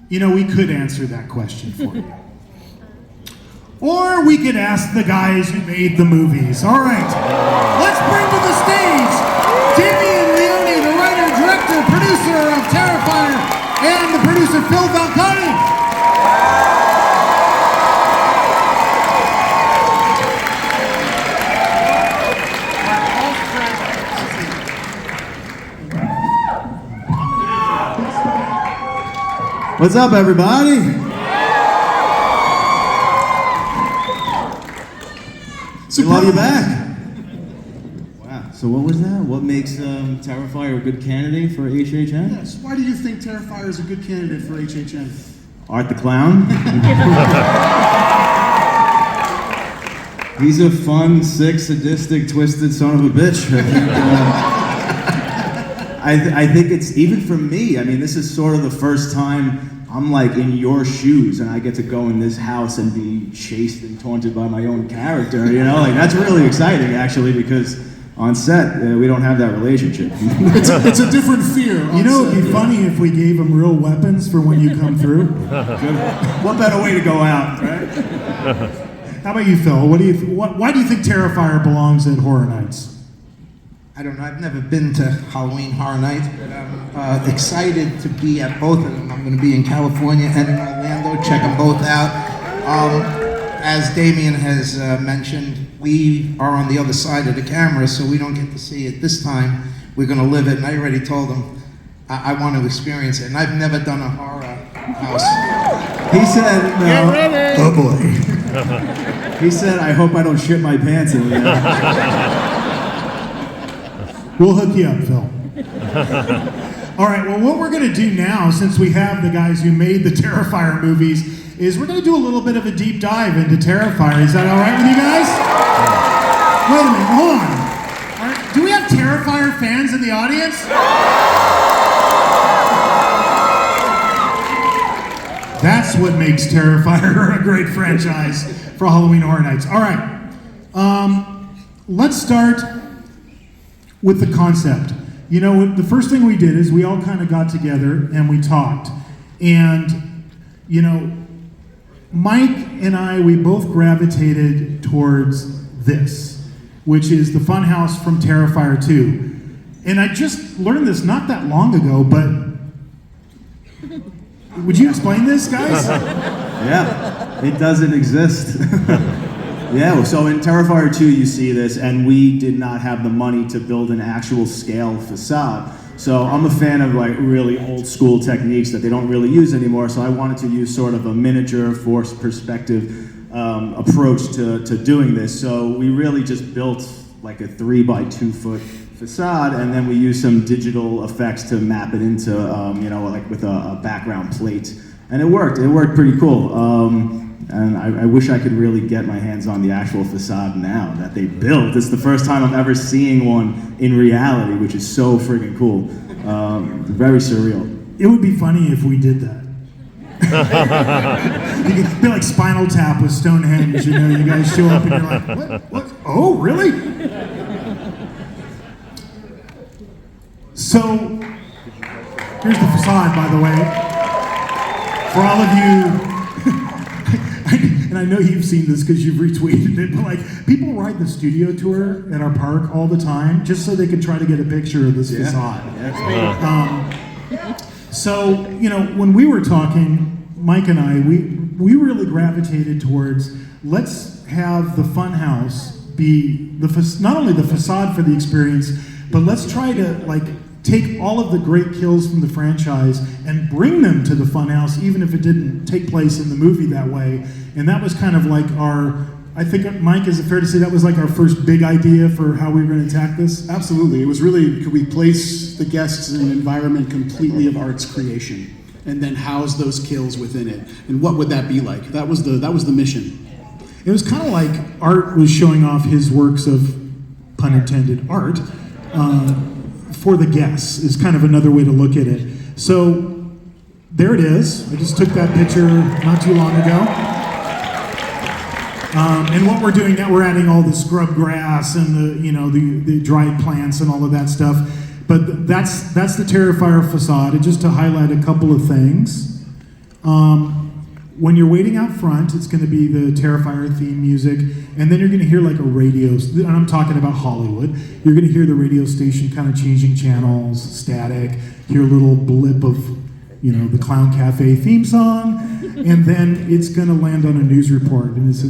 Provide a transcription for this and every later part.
You know, we could answer that question for you. Or we could ask the guys who made the movies. All right, let's bring to the stage Damien Leone, the writer, director, producer of Terrifier, and the producer Phil Falcone. What's up, everybody? We love you back. Wow. So what was that? What makes Terrifier a good candidate for HHN? Yes. Why do you think Terrifier is a good candidate for HHN? Art the Clown. He's a fun, sick, sadistic, twisted son of a bitch. I think it's, even for me, I mean, this is sort of the first time I'm like in your shoes and I get to go in this house and be chased and taunted by my own character, you know? Like, that's really exciting, actually, because on set, we don't have that relationship. It's a different fear. You know, it'd be funny if we gave them real weapons for when you come through. What better way to go out, right? How about you, Phil? Why do you think Terrifier belongs at Horror Nights? I don't know, I've never been to Halloween Horror Nights, but I'm excited to be at both of them. I'm going to be in California and in Orlando, check them both out. As Damien has mentioned, we are on the other side of the camera, so we don't get to see it this time. We're going to live it, and I already told him I want to experience it, and I've never done a horror house. He said, no. Get ready. Oh boy. He said, I hope I don't shit my pants in the end. We'll hook you up, Phil. All right, well, what we're going to do now, since we have the guys who made the Terrifier movies, is we're going to do a little bit of a deep dive into Terrifier. Is that all right with you guys? Wait a minute, hold on. All right, do we have Terrifier fans in the audience? That's what makes Terrifier a great franchise for Halloween Horror Nights. All right, let's start with the concept. You know, the first thing we did is we all kind of got together and we talked. And, you know, Mike and I, we both gravitated towards this, which is the Funhouse from Terrifier 2. And I just learned this not that long ago, but would you explain this, guys? Yeah, it doesn't exist. Yeah, so in Terrifier 2 you see this, and we did not have the money to build an actual scale facade. So I'm a fan of like really old school techniques that they don't really use anymore, so I wanted to use sort of a miniature forced perspective approach to doing this. So we really just built like a 3 by 2 foot facade, and then we used some digital effects to map it into, you know, like with a background plate. And it worked pretty cool. And I wish I could really get my hands on the actual facade now that they built. It's the first time I'm ever seeing one in reality, which is so friggin' cool. Very surreal. It would be funny if we did that. You could be like Spinal Tap with Stonehenge, you know, you guys show up and you're like, what? Oh, really? So, here's the facade, by the way. For all of you, and I know you've seen this because you've retweeted it, but like, people ride the studio tour at our park all the time just so they can try to get a picture of this facade. So, you know, when we were talking, Mike and I, we really gravitated towards, let's have the Funhouse be not only the facade for the experience, but let's try to like take all of the great kills from the franchise and bring them to the Funhouse, even if it didn't take place in the movie that way. And that was kind of like our, I think, Mike, is it fair to say that was like our first big idea for how we were going to attack this? Absolutely. It was really, could we place the guests in an environment completely of art's creation, and then house those kills within it? And what would that be like? That was the mission. It was kind of like Art was showing off his works of, pun intended, art, for the guests, is kind of another way to look at it. So there it is. I just took that picture not too long ago. And what we're doing now, we're adding all the scrub grass and the dried plants and all of that stuff. But that's the Terrifier facade. And just to highlight a couple of things, When you're waiting out front, it's going to be the Terrifier theme music, and then you're going to hear like a radio, and I'm talking about Hollywood, you're going to hear the radio station kind of changing channels, static, hear a little blip of, the Clown Cafe theme song, and then it's going to land on a news report, and it's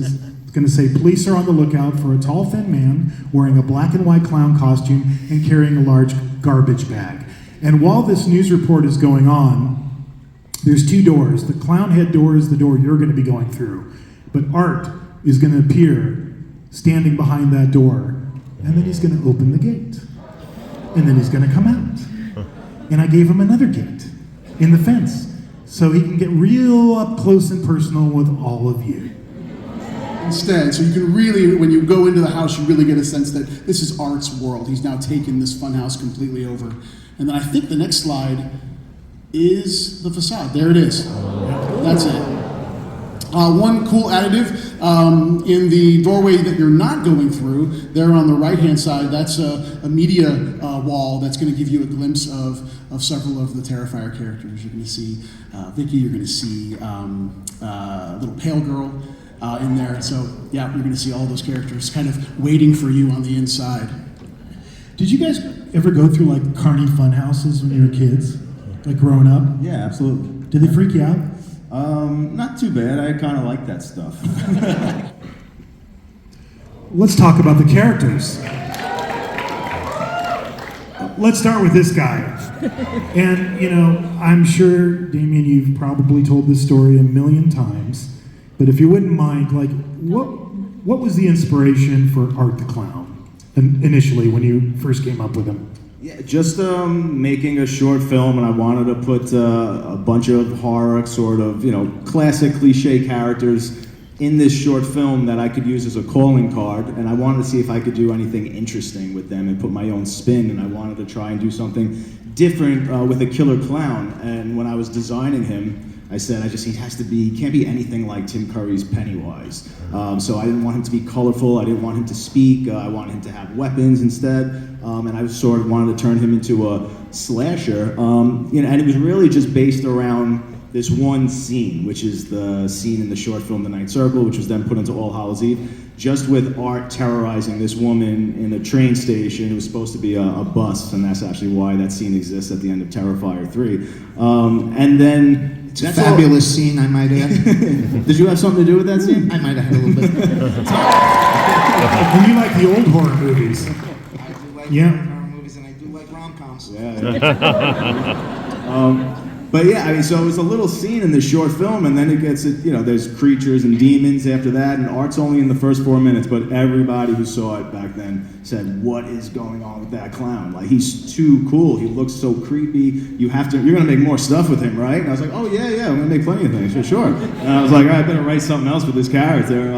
going to say, police are on the lookout for a tall, thin man wearing a black and white clown costume and carrying a large garbage bag. And while this news report is going on, there's two doors. The clown head door is the door you're going to be going through. But Art is going to appear standing behind that door. And then he's going to open the gate. And then he's going to come out. And I gave him another gate in the fence. So he can get real up close and personal with all of you. Instead, so you can really, when you go into the house, you really get a sense that this is Art's world. He's now taken this funhouse completely over. And then I think the next slide is the facade. There it is. That's it. One cool additive in the doorway that you're not going through, there on the right-hand side, that's a media wall that's going to give you a glimpse of several of the Terrifier characters. You're going to see Vicky, you're going to see little pale girl in there. So, yeah, you're going to see all those characters kind of waiting for you on the inside. Did you guys ever go through like Carney fun houses when you were kids? Like growing up? Yeah, absolutely. Did they freak you out? Not too bad. I kind of like that stuff. Let's talk about the characters. Let's start with this guy. And, I'm sure, Damien, you've probably told this story a million times, but if you wouldn't mind, like, what was the inspiration for Art the Clown initially when you first came up with him? Yeah, just making a short film, and I wanted to put a bunch of horror, sort of, classic cliche characters in this short film that I could use as a calling card, and I wanted to see if I could do anything interesting with them and put my own spin, and I wanted to try and do something different with a killer clown. And when I was designing him, I said, he can't be anything like Tim Curry's Pennywise. So I didn't want him to be colorful, I didn't want him to speak, I wanted him to have weapons instead. And I sort of wanted to turn him into a slasher. And it was really just based around this one scene, which is the scene in the short film The Night Circle, which was then put into All Hallows Eve, just with Art terrorizing this woman in a train station. It was supposed to be a bus, and that's actually why that scene exists at the end of Terrifier 3. And then... It's a fabulous scene, I might add. Did you have something to do with that scene? I might have had a little bit. And you like the old horror movies. I do like horror movies, and I do like rom-coms. But yeah, so it was a little scene in this short film, and then it gets, there's creatures and demons after that, and Art's only in the first 4 minutes, but everybody who saw it back then said, what is going on with that clown? Like, he's too cool, he looks so creepy, you're gonna make more stuff with him, right? And I was like, oh yeah, I'm gonna make plenty of things, for sure. And I was like, all right, I better write something else with this character.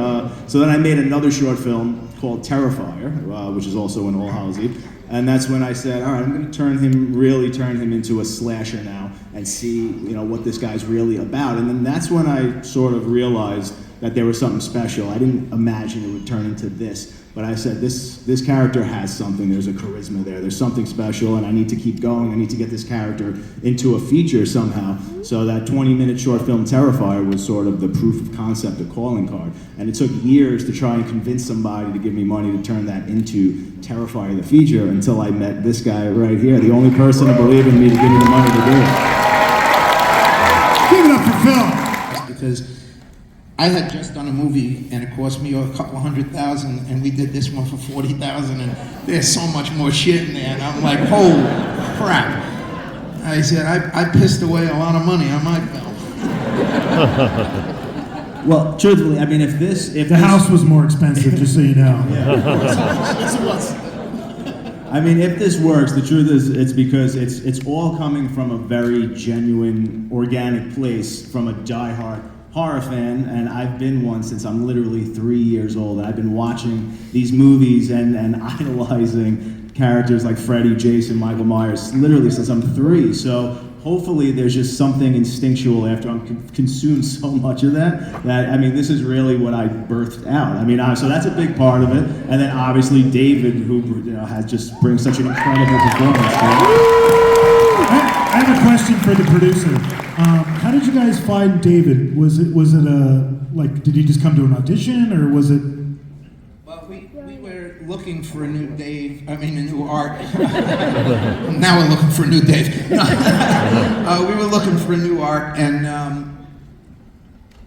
So then I made another short film called Terrifier, which is also in All Hallows Eve. And that's when I said, all right, I'm going to turn him into a slasher now and see, what this guy's really about. And then that's when I sort of realized that there was something special. I didn't imagine it would turn into this. But I said, this character has something. There's a charisma there. There's something special, and I need to keep going. I need to get this character into a feature somehow. So that 20-minute short film, Terrifier, was sort of the proof of concept, a calling card. And it took years to try and convince somebody to give me money to turn that into Terrifier, the feature, until I met this guy right here, the only person to believe in me to give me the money to do it. Give it up for Phil. Because I had just done a movie, and it cost me a couple $100,000, and we did this one for $40,000, and there's so much more shit in there, and I'm like, holy crap. I said, I pissed away a lot of money on my film. Well, truthfully, I mean, if the house was more expensive, just so you know. Yes, it was. I mean, if this works, the truth is it's because it's all coming from a very genuine, organic place, from a diehard horror fan, and I've been one since I'm literally 3 years old. I've been watching these movies and idolizing characters like Freddy, Jason, Michael Myers, literally since I'm 3. So hopefully there's just something instinctual after I'm consumed so much of that, I mean, this is really what I birthed out. I mean, so that's a big part of it. And then obviously David, who has just brings such an incredible performance. I have a question for the producer. How did you guys find David? Was it like, did he just come to an audition, or was it? Well, we were looking for a new a new art. Now we're looking for a new Dave. We were looking for a new art, and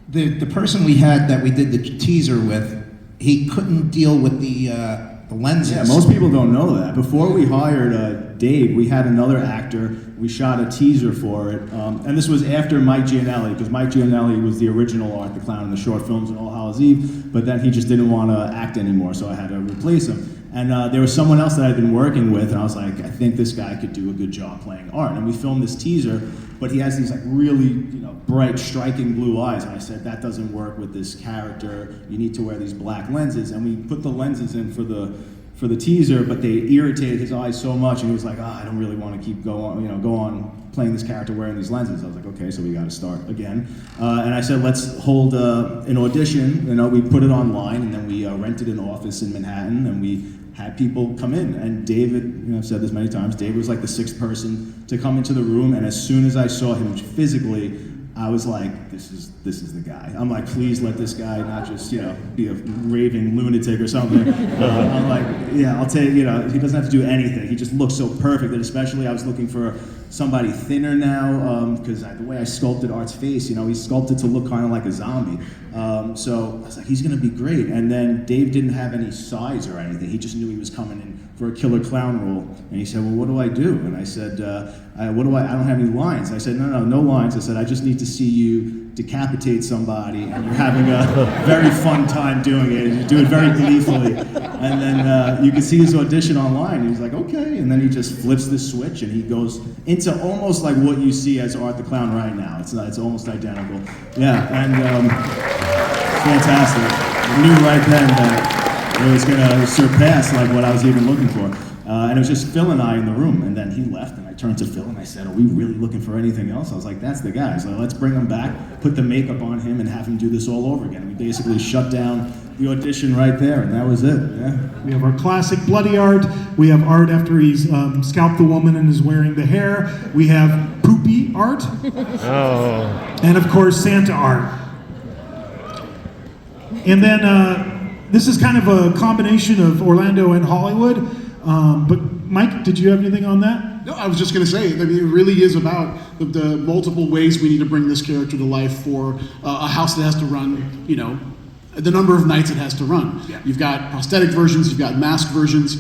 the person we had that we did the teaser with, he couldn't deal with the lenses. Yeah, most people don't know that. Before we hired Dave, we had another actor. We shot a teaser for it, and this was after Mike Gianelli, because Mike Gianelli was the original Art the Clown in the short films and All Hallows Eve, but then he just didn't want to act anymore, so I had to replace him. And there was someone else that I'd been working with, and I was like, I think this guy could do a good job playing Art. And we filmed this teaser, but he has these like really, bright, striking blue eyes. And I said, that doesn't work with this character. You need to wear these black lenses. And we put the lenses in for the teaser, but they irritated his eyes so much, and he was like, I don't really want to keep go on playing this character wearing these lenses. I was like, okay, so we got to start again. And I said, let's hold an audition. We put it online, and then we rented an office in Manhattan, and we had people come in. And David, I've said this many times, David was like the sixth person to come into the room, and as soon as I saw him physically, I was like, this is the guy. I'm like, please let this guy not just, be a raving lunatic or something. I'm like, yeah, I'll take, he doesn't have to do anything. He just looks so perfect. And especially I was looking for somebody thinner now, because the way I sculpted Art's face, he's sculpted to look kind of like a zombie. So I was like, he's gonna be great. And then Dave didn't have any size or anything. He just knew he was coming in for a killer clown role. And he said, well, what do I do? And I said, I don't have any lines. I said, no lines. I said, I just need to see you decapitate somebody, and you're having a very fun time doing it. You do it very gleefully. And then you can see his audition online. He was like, okay. And then he just flips the switch, and he goes into almost like what you see as Art the Clown right now. It's almost identical. Yeah, and fantastic. I knew right then that it was gonna surpass like what I was even looking for. And it was just Phil and I in the room, and then he left, and I turned to Phil and I said, are we really looking for anything else? I was like, that's the guy. So let's bring him back, put the makeup on him, and have him do this all over again. We basically shut down the audition right there, and that was it. Yeah. We have our classic bloody Art. We have Art after he's scalped the woman and is wearing the hair. We have poopy Art. Oh. And of course, Santa Art. And then this is kind of a combination of Orlando and Hollywood. But Mike, did you have anything on that? No, I was just going to say, it really is about the multiple ways we need to bring this character to life for a house that has to run, the number of nights it has to run. Yeah. You've got prosthetic versions, you've got masked versions.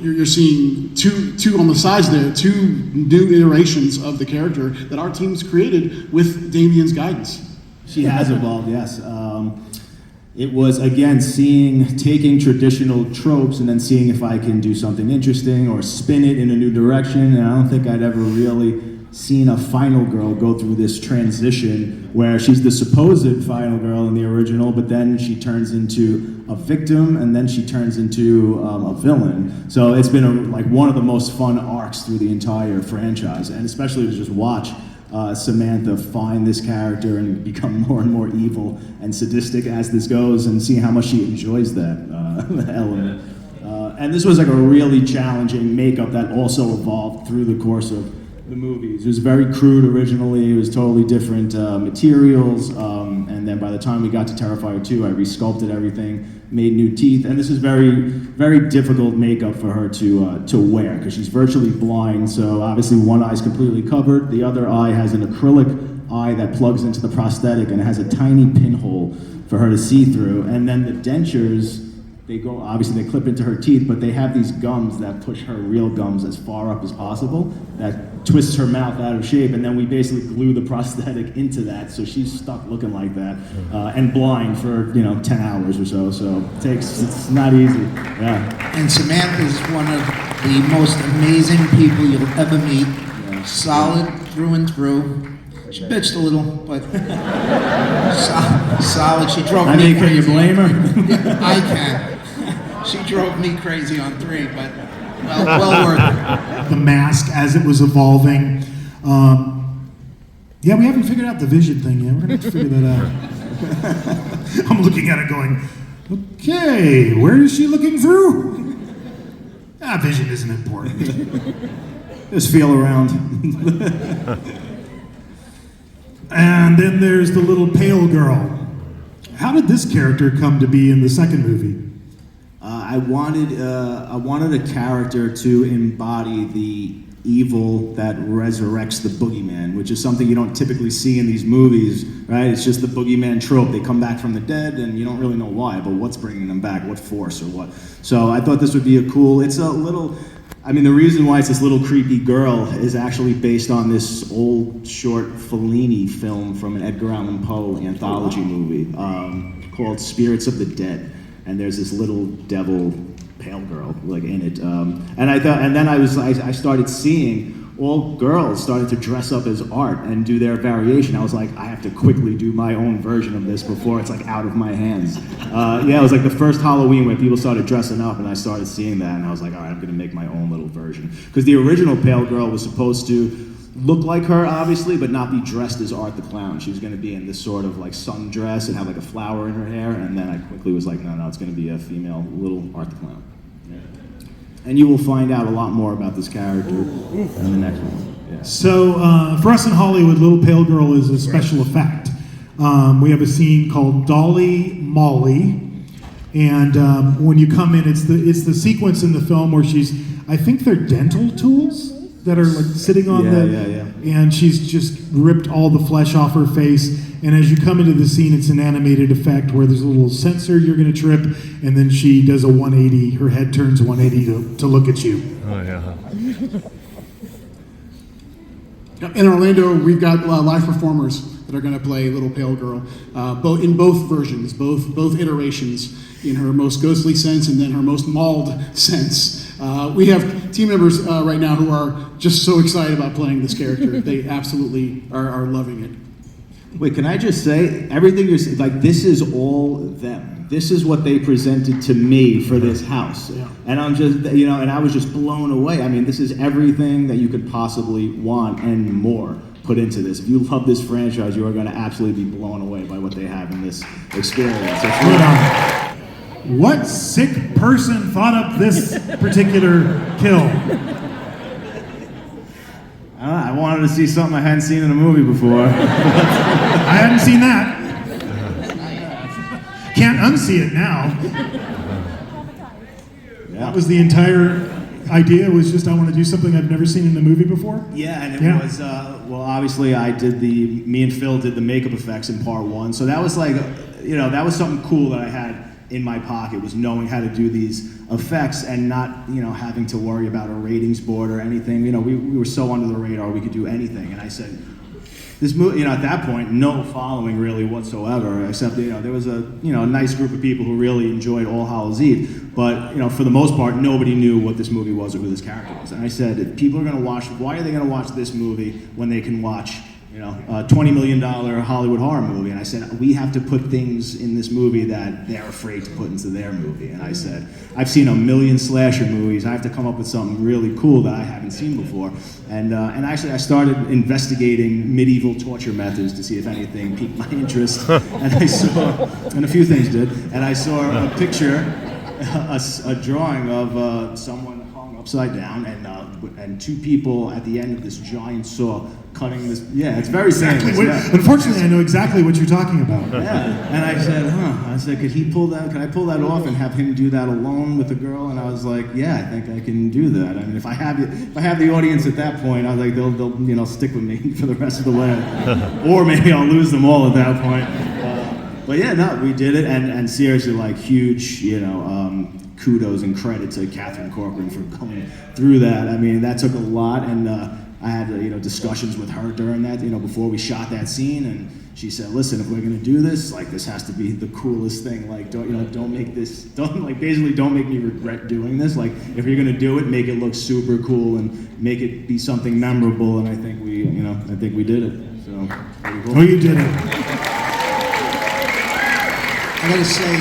You're seeing two on the sides there, two new iterations of the character that our team's created with Damien's guidance. She has evolved, yes. It was, again, taking traditional tropes and then seeing if I can do something interesting or spin it in a new direction. And I don't think I'd ever really seen a final girl go through this transition where she's the supposed final girl in the original, but then she turns into a victim, and then she turns into a villain. So it's been one of the most fun arcs through the entire franchise, and especially to just watch Samantha find this character and become more and more evil and sadistic as this goes, and see how much she enjoys that element. And this was like a really challenging makeup that also evolved through the course of the movies. It was very crude originally. It was totally different materials, and then by the time we got to Terrifier 2, I resculpted everything, made new teeth, and this is very, very difficult makeup for her to wear because she's virtually blind. So obviously one eye's completely covered. The other eye has an acrylic eye that plugs into the prosthetic, and it has a tiny pinhole for her to see through. And then the dentures, they clip into her teeth, but they have these gums that push her real gums as far up as possible, that twists her mouth out of shape, and then we basically glue the prosthetic into that, so she's stuck looking like that, and blind for 10 hours or so. So it's not easy. Yeah. And Samantha's one of the most amazing people you'll ever meet. Yeah. Solid through and through. She bitched a little, but solid. She drove me crazy. Can you blame her? Yeah, I can. She drove me crazy on 3, but well worth it. The mask as it was evolving. Yeah, we haven't figured out the vision thing yet. We're gonna have to figure that out. I'm looking at it going, okay, where is she looking through? Vision isn't important. Just feel around. And then there's the little pale girl. How did this character come to be in the second movie? I wanted a character to embody the evil that resurrects the boogeyman, which is something you don't typically see in these movies, right? It's just the boogeyman trope. They come back from the dead, and you don't really know why, but what's bringing them back, what force or what. So I thought this would be it's a little, I mean, the reason why it's this little creepy girl is actually based on this old short Fellini film from an Edgar Allan Poe anthology movie called Spirits of the Dead. And there's this little devil pale girl like in it, and then I started seeing all girls started to dress up as art and do their variation. I was like, I have to quickly do my own version of this before it's like out of my hands. It was like the first Halloween where people started dressing up, and I started seeing that, and I was like, all right, I'm gonna make my own little version, because the original pale girl was supposed to look like her, obviously, but not be dressed as Art the Clown. She was going to be in this sort of like sundress and have like a flower in her hair, and then I quickly was like, no, it's going to be a female little Art the Clown. Yeah. And you will find out a lot more about this character in the next one. Yeah. So for us in Hollywood, Little Pale Girl is a special effect. We have a scene called Dolly Molly, and when you come in, it's the sequence in the film where I think they're dental tools that are like sitting on and she's just ripped all the flesh off her face. And as you come into the scene, it's an animated effect where there's a little sensor you're going to trip, and then she does a 180. Her head turns 180 to look at you. Oh yeah. In Orlando, we've got live performers that are going to play Little Pale Girl, in both versions, both iterations, in her most ghostly sense and then her most mauled sense. We have team members right now who are just so excited about playing this character. They absolutely are loving it. Wait, can I just say, everything you're saying, like, this is all them. This is what they presented to me for this house. Yeah. And I'm just, and I was just blown away. I mean, this is everything that you could possibly want and more put into this. If you love this franchise, you are going to absolutely be blown away by what they have in this experience. Hold on. What sick person thought up this particular kill? I wanted to see something I hadn't seen in a movie before. I hadn't seen that. Can't unsee it now. Yeah. That was the entire idea, was just I want to do something I've never seen in a movie before. Yeah, and it was, well, obviously me and Phil did the makeup effects in part one. So that was like, that was something cool that I had in my pocket, was knowing how to do these effects and not, having to worry about a ratings board or anything. We were so under the radar, we could do anything. And I said, this movie, at that point, no following really whatsoever, except, there was a nice group of people who really enjoyed All Hallows Eve. But, for the most part, nobody knew what this movie was or who this character was. And I said, if people are going to watch, why are they going to watch this movie when they can watch a $20 million Hollywood horror movie? And I said, we have to put things in this movie that they're afraid to put into their movie. And I said, I've seen a million slasher movies. I have to come up with something really cool that I haven't seen before. And actually, I started investigating medieval torture methods to see if anything piqued my interest. And I saw, and a few things did, and I saw a picture, a drawing of someone hung upside down, and two people at the end of this giant saw cutting this. Yeah, it's very famous. Yeah. Unfortunately, I know exactly what you're talking about. Yeah, and I said, could I pull that off and have him do that alone with the girl? And I was like, yeah, I think I can do that. I mean, if I have the audience at that point, I was like, they'll stick with me for the rest of the way, or maybe I'll lose them all at that point. But yeah, no, we did it, and seriously, like, huge, kudos and credit to Catherine Corcoran for going through that. I mean, that took a lot, and I had discussions with her during that, before we shot that scene, and she said, listen, if we're gonna do this, like, this has to be the coolest thing. Like, don't make me regret doing this. Like, if you're gonna do it, make it look super cool and make it be something memorable. And I think we did it. So, pretty cool. Oh, you did it. I gotta say,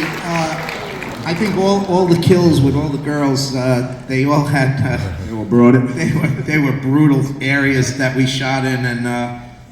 I think all the kills with all the girls, they all had. They were brought in. They were brutal areas that we shot in, and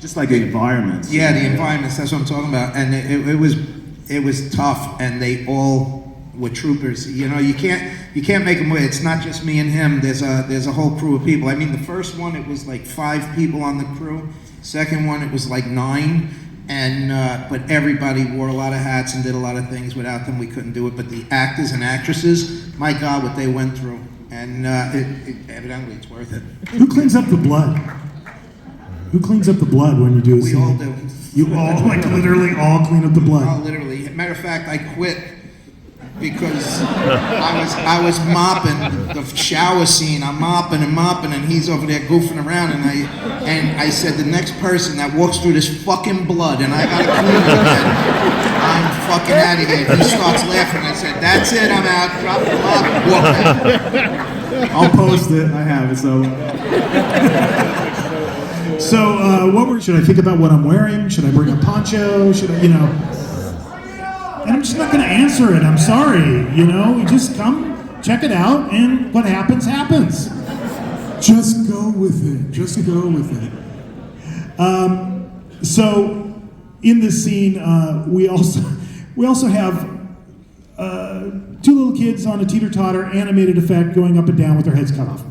just like the environments. Yeah, the environments. That's what I'm talking about. And it was tough, and they all we're troopers. You know, you can't make them wait. It's not just me and him. There's a whole crew of people. I mean, the first one, it was like 5 people on the crew. Second one, it was like 9. And but everybody wore a lot of hats and did a lot of things. Without them, we couldn't do it. But the actors and actresses, my God, what they went through. And evidently, it's worth it. Who cleans up the blood? Who cleans up the blood when you do a We scene? all do. You all, like literally all clean up the blood. Oh, literally. Matter of fact, I quit because I was mopping the shower scene. I'm mopping, and he's over there goofing around, and I said, the next person that walks through this fucking blood, and I gotta clean it again, I'm fucking out of here. He starts laughing. I said, that's it, I'm out. Drop the mop, walk out. I'll post it. I have it. So, should I think about what I'm wearing? Should I bring a poncho? Should I, And I'm just not going to answer it. I'm sorry. You just come, check it out, and what happens, happens. Just go with it. Just go with it. So, in this scene, we also have 2 little kids on a teeter-totter animated effect going up and down with their heads cut off.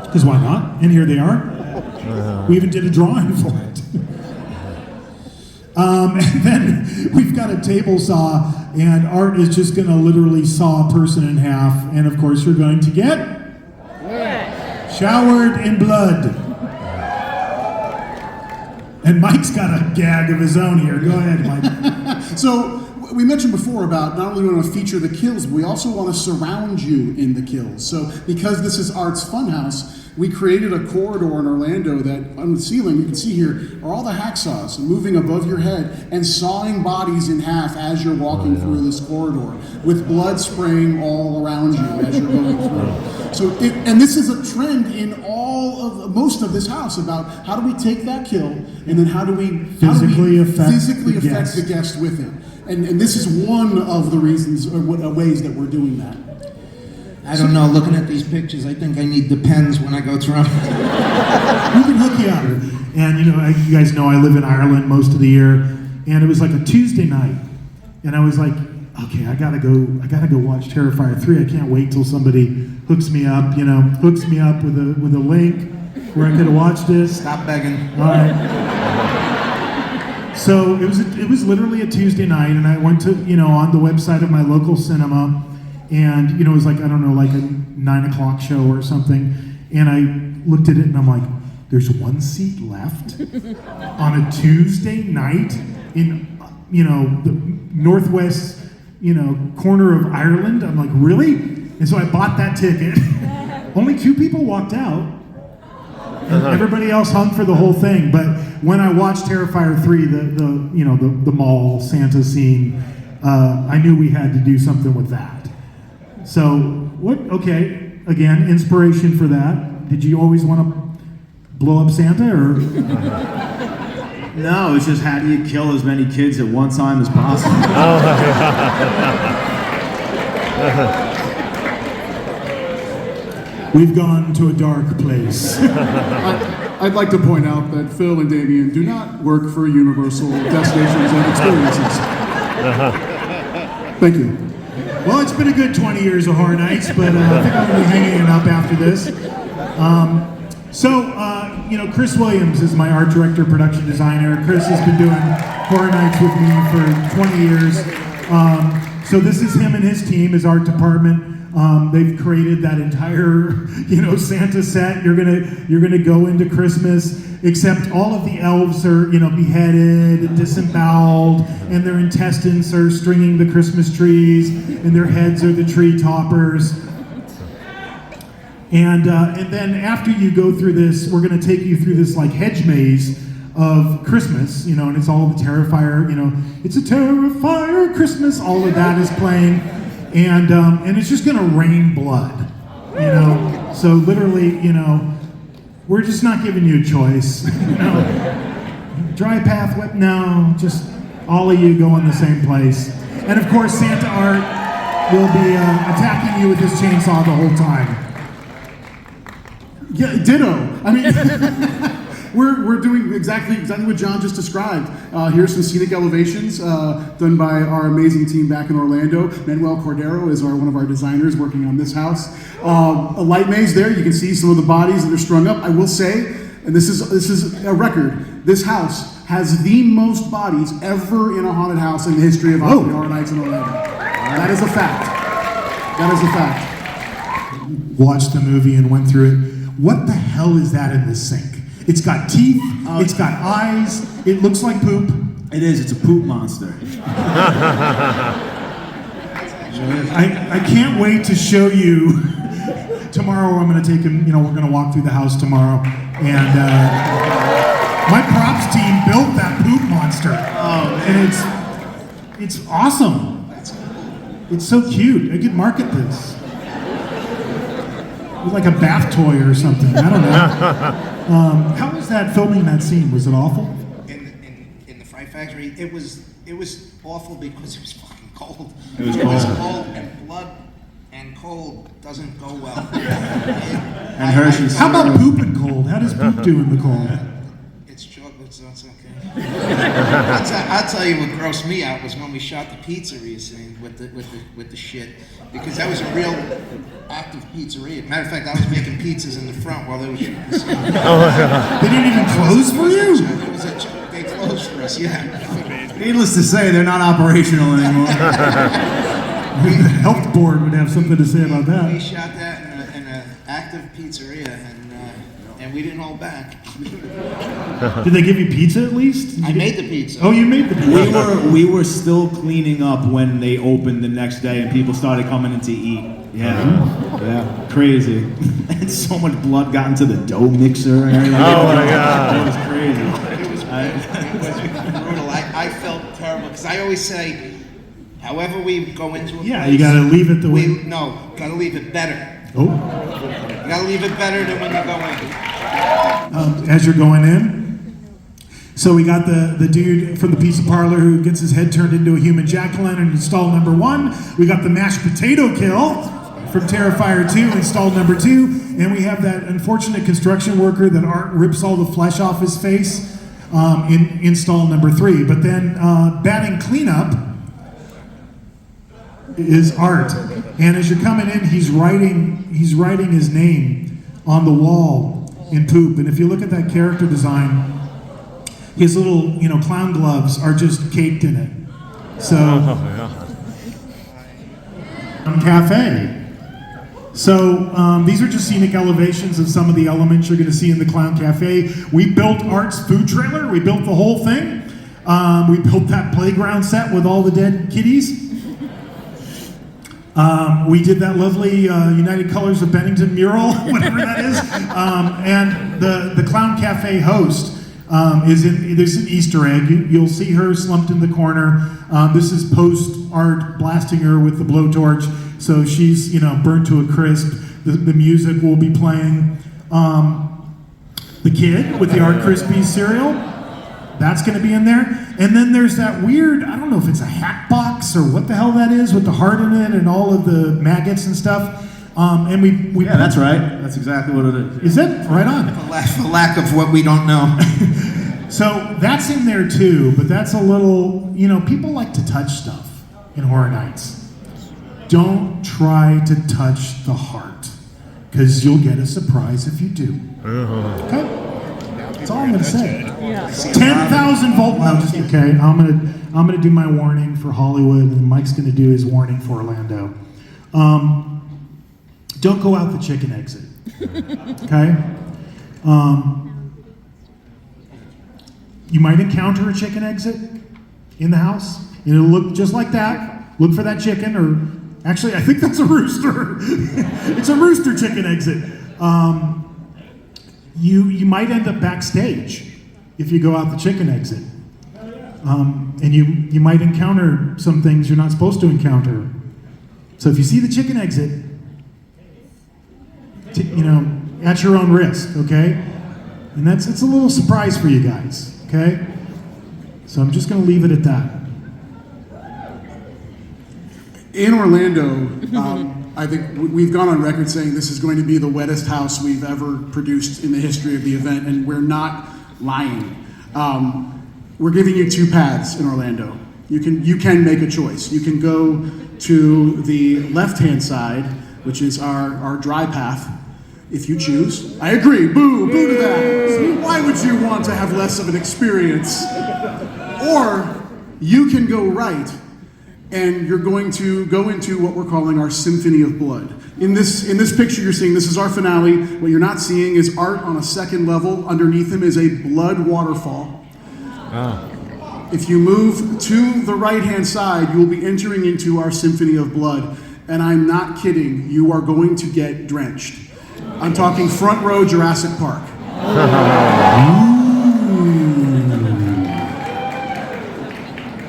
Because why not? And here they are. We even did a drawing for it. And then we've got a table saw, and Art is just going to literally saw a person in half. And of course, you're going to get showered in blood. And Mike's got a gag of his own here. Go ahead, Mike. So we mentioned before about not only want to feature the kills, but we also want to surround you in the kills. So because this is Art's Funhouse, we created a corridor in Orlando that on the ceiling, you can see here, are all the hacksaws moving above your head and sawing bodies in half as you're walking through this corridor, with blood spraying all around you as you're going through. So, and this is a trend in most of this house about how do we take that kill and then how do we physically affect the guest with it. And this is one of the reasons or ways that we're doing that. I don't know, looking at these pictures, I think I need Depends when I go through them. We can hook you up. And you guys know I live in Ireland most of the year, and it was like a Tuesday night, and I was like, okay, I gotta go watch Terrifier 3. I can't wait till somebody hooks me up with a link where I could watch this. Stop begging. All right. So it was literally a Tuesday night, and I went to on the website of my local cinema. And, it was like, I don't know, like a 9 o'clock show or something. And I looked at it and I'm like, there's 1 seat left on a Tuesday night in, the northwest, corner of Ireland. I'm like, really? And so I bought that ticket. Only 2 people walked out. And everybody else hung for the whole thing. But when I watched Terrifier 3, the mall Santa scene, I knew we had to do something with that. So, okay, again, inspiration for that. Did you always want to blow up Santa, or? No, it's just how do you kill as many kids at one time as possible? We've gone to a dark place. I'd like to point out that Phil and Damien do not work for Universal Destinations and Experiences. Thank you. Well, it's been a good 20 years of Horror Nights, but I think I'm going to be hanging it up after this. Chris Williams is my art director, production designer. Chris has been doing Horror Nights with me for 20 years. So this is him and his team, his art department. They've created that entire, Santa set. You're gonna go into Christmas, except all of the elves are, beheaded and disemboweled, and their intestines are stringing the Christmas trees, and their heads are the tree toppers. And then after you go through this, we're gonna take you through this like hedge maze of Christmas, and it's all the Terrifier, it's a Terrifier Christmas. All of that is playing. And it's just gonna rain blood, So literally, we're just not giving you a choice, Dry path, wet, no, just all of you go in the same place. And of course, Santa Art will be attacking you with his chainsaw the whole time. Yeah, ditto. I mean, We're doing exactly what John just described. Here's some scenic elevations done by our amazing team back in Orlando. Manuel Cordero is one of our designers working on this house. A light maze there. You can see some of the bodies that are strung up. I will say, and this is a record, this house has the most bodies ever in a haunted house in the history of Halloween Horror Nights in Orlando. That is a fact. That is a fact. Watched the movie and went through it. What the hell is that in this sink? It's got teeth, it's got eyes, it looks like poop. It is, it's a poop monster. I can't wait to show you. Tomorrow I'm going to take him, we're going to walk through the house tomorrow. And my props team built that poop monster. And it's awesome. It's so cute. I could market this. It was like a bath toy or something. I don't know. How was that filming that scene? Was it awful? In the Fright Factory, it was awful because it was fucking cold. It was It was cold. cold, and blood and cold doesn't go well. And Hershey's. How about poop and cold? How does poop do in the cold? It's chocolate, so it's okay. I'll tell you what grossed me out was when we shot the pizzeria scene with the shit, because that was a real active pizzeria. Matter of fact, I was making pizzas in the front while they were shooting the scene. They didn't even close for you? They closed for us, yeah. Needless to say, they're not operational anymore. The health board would have something to say about We that. shot that in an active pizzeria, and we didn't hold back. Did they give you pizza at least? I made the pizza. Oh, you made the pizza. We were still cleaning up when they opened the next day, and people started coming in to eat. Yeah, crazy. And so much blood got into the dough mixer and everything. Oh my God. It was crazy. It was brutal. I felt terrible because I always say, however we go into a Yeah, place, you gotta leave it the way. gotta leave it better. Oh, You gotta leave it better than when you go in. as you're going in. So we got the dude from the pizza parlor who gets his head turned into a human jack-o'-lantern in stall number 1. We got the mashed potato kill from Terrifier 2 in stall number 2. And we have that unfortunate construction worker that Art rips all the flesh off his face in stall number 3. But then batting cleanup is Art. And as you're coming in, he's writing his name on the wall in poop. And if you look at that character design, his little, clown gloves are just caked in it. So, cafe. So these are just scenic elevations of some of the elements you're going to see in the Clown Cafe. We built Art's food trailer. We built the whole thing. We built that playground set with all the dead kitties. We did that lovely United Colors of Bennington mural, whatever that is. And the Clown Cafe host there's an Easter egg. You'll see her slumped in the corner. This is post-Art blasting her with the blowtorch. So she's, burned to a crisp. The music will be playing. The kid with the Art Krispies cereal, that's going to be in there. And then there's that weird, I don't know if it's a hat box or what the hell that is with the heart in it and all of the maggots and stuff. And we Yeah, that's right. That's exactly what it is. Is it? Right on. For lack of what we don't know. So that's in there too, but that's a little, people like to touch stuff in Horror Nights. Don't try to touch the heart, because you'll get a surprise if you do. Okay? That's all I'm gonna say. 10,000 volt. No, just okay. I'm gonna do my warning for Hollywood, and Mike's gonna do his warning for Orlando. Don't go out the chicken exit. Okay? You might encounter a chicken exit in the house. It'll look just like that. Look for that chicken, or actually, I think that's a rooster. It's a rooster chicken exit. You might end up backstage if you go out the chicken exit. And you might encounter some things you're not supposed to encounter. So if you see the chicken exit, at your own risk, okay? And it's a little surprise for you guys, okay? So I'm just gonna leave it at that. In Orlando, I think we've gone on record saying this is going to be the wettest house we've ever produced in the history of the event, and we're not lying. We're giving you two paths in Orlando. You can make a choice. You can go to the left-hand side, which is our dry path, if you choose. I agree. Boo to that. Why would you want to have less of an experience? Or you can go right, and you're going to go into what we're calling our Symphony of Blood. In this picture you're seeing, this is our finale. What you're not seeing is art on a second level. Underneath him is a blood waterfall. If you move to the right-hand side, you will be entering into our Symphony of Blood. And I'm not kidding, you are going to get drenched. I'm talking front row Jurassic Park.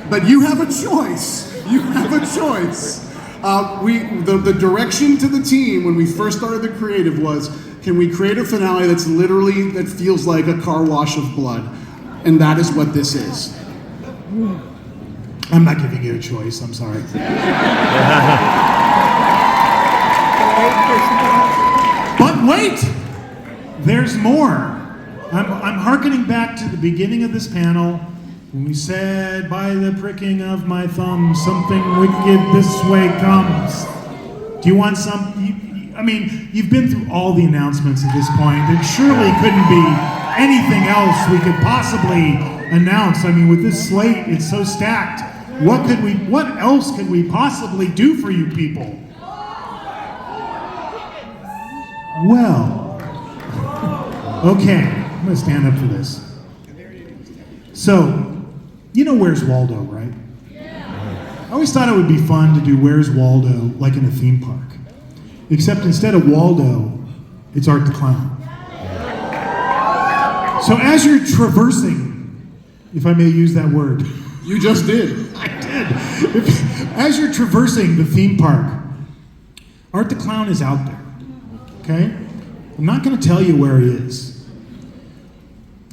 But you have a choice. You have a choice. The direction to the team when we first started the creative was, can we create a finale that feels like a car wash of blood? And that is what this is. I'm not giving you a choice, I'm sorry. But wait! There's more. I'm hearkening back to the beginning of this panel when we said, by the pricking of my thumb, something wicked this way comes. Do you want some? You've been through all the announcements at this point. It surely couldn't be anything else we could possibly announce. With this slate, it's so stacked. What else could we possibly do for you people? Well, okay, I'm gonna stand up for this. So, you know Where's Waldo, right? I always thought it would be fun to do Where's Waldo like in a theme park. Except instead of Waldo, it's Art the Clown. So as you're traversing, if I may use that word. You just did. I did. As you're traversing the theme park, Art the Clown is out there, okay? I'm not gonna tell you where he is.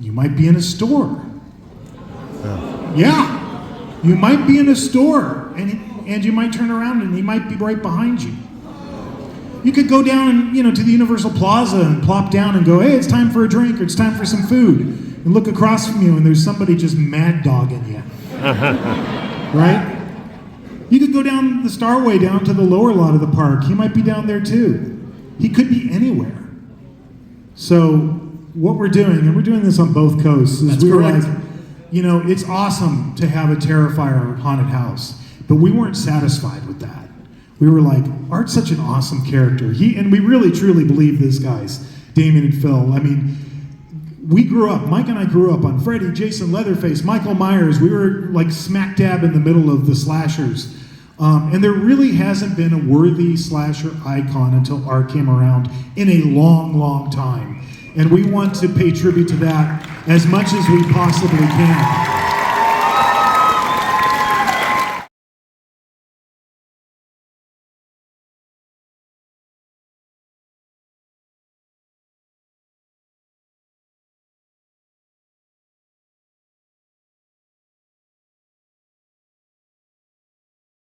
You might be in a store. Yeah, you might be in a store, and you might turn around and he might be right behind you. You could go down, to the Universal Plaza and plop down and go, hey, it's time for a drink, or it's time for some food, and look across from you and there's somebody just mad dogging you. Right? You could go down the Starway down to the lower lot of the park. He might be down there too. He could be anywhere. So what we're doing, and we're doing this on both coasts, is we were like, it's awesome to have a Terrifier haunted house, but we weren't satisfied with that. We were like, Art's such an awesome character. And we really truly believe this, guys, Damien and Phil. Mike and I grew up on Freddy, Jason, Leatherface, Michael Myers. We were like smack dab in the middle of the slashers. And there really hasn't been a worthy slasher icon until Art came around in a long, long time. And we want to pay tribute to that as much as we possibly can.